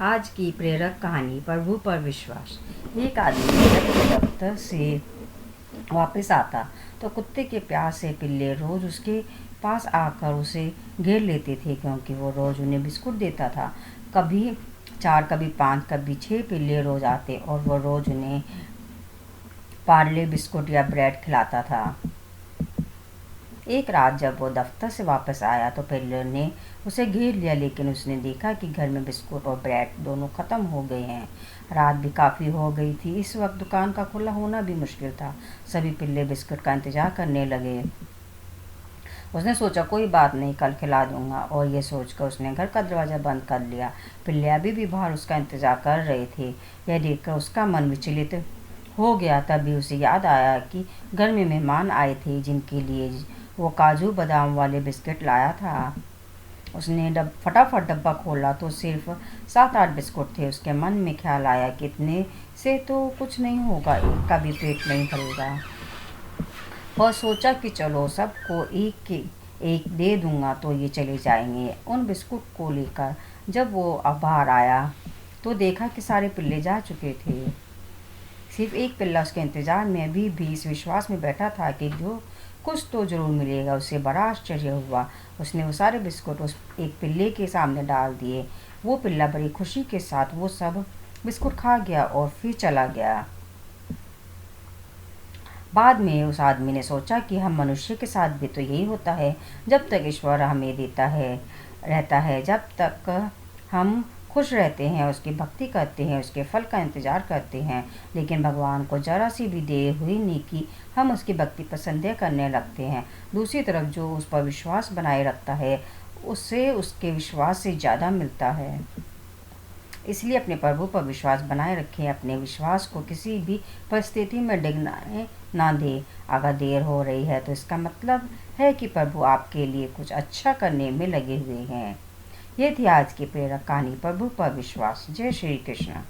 आज की प्रेरक कहानी प्रभु पर विश्वास। एक आदमी जब वो दफ्तर से वापस आता तो कुत्ते के प्यास से पिल्ले रोज उसके पास आकर उसे घेर लेते थे, क्योंकि वो रोज उन्हें बिस्कुट देता था। कभी 4, कभी 5, कभी 6 पिल्ले रोज आते और वो रोज उन्हें पार्ले बिस्कुट या ब्रेड खिलाता था। एक रात जब वो दफ्तर से वापस आया तो पिल्ले ने उसे घेर लिया, लेकिन उसने देखा कि घर में बिस्कुट और ब्रेड दोनों ख़त्म हो गए हैं। रात भी काफ़ी हो गई थी। इस वक्त दुकान का खुला होना भी मुश्किल था। सभी पिल्ले बिस्कुट का इंतज़ार करने लगे। उसने सोचा कोई बात नहीं, कल खिला दूंगा, और ये सोचकर उसने घर का दरवाज़ा बंद कर लिया। पिल्ले अभी भी बाहर उसका इंतज़ार कर रहे थे। यह देखकर उसका मन विचलित हो गया। तभी उसे याद आया कि घर में मेहमान आए थे जिनके लिए वो काजू बादाम वाले बिस्किट लाया था। उसने फटाफट डब्बा खोला तो सिर्फ 7-8 बिस्कुट थे। उसके मन में ख्याल आया कि इतने से तो कुछ नहीं होगा, एक का भी पेट नहीं भरेगा। वह सोचा कि चलो सबको एक के एक दे दूंगा तो ये चले जाएंगे। उन बिस्कुट को लेकर जब वो बाहर आया तो देखा कि सारे पिल्ले जा चुके थे। सिर्फ एक पिल्ला उसके इंतजार में अभी भी इस विश्वास में बैठा था कि जो कुछ तो जरूर मिलेगा। उसे बड़ा आश्चर्य हुआ। उसने वो सारे बिस्कुट उस एक पिल्ले के सामने डाल दिए। वो पिल्ला बड़ी खुशी के साथ वो सब बिस्कुट खा गया और फिर चला गया। बाद में उस आदमी ने सोचा कि हम मनुष्य के साथ भी तो यही होता है। जब तक ईश्वर हमें देता है रहता है, जब तक हम खुश रहते हैं, उसकी भक्ति करते हैं, उसके फल का इंतज़ार करते हैं। लेकिन भगवान को जरा सी भी देर हुई नहीं कि हम उसकी भक्ति पर संदेह करने लगते हैं। दूसरी तरफ जो उस पर विश्वास बनाए रखता है, उससे उसके विश्वास से ज़्यादा मिलता है। इसलिए अपने प्रभु पर विश्वास बनाए रखें। अपने विश्वास को किसी भी परिस्थिति में डिगने ना दें। अगर देर हो रही है तो इसका मतलब है कि प्रभु आपके लिए कुछ अच्छा करने में लगे हुए हैं। ये थी आज की प्रेरक कहानी, प्रभु पर विश्वास। जय श्री कृष्ण।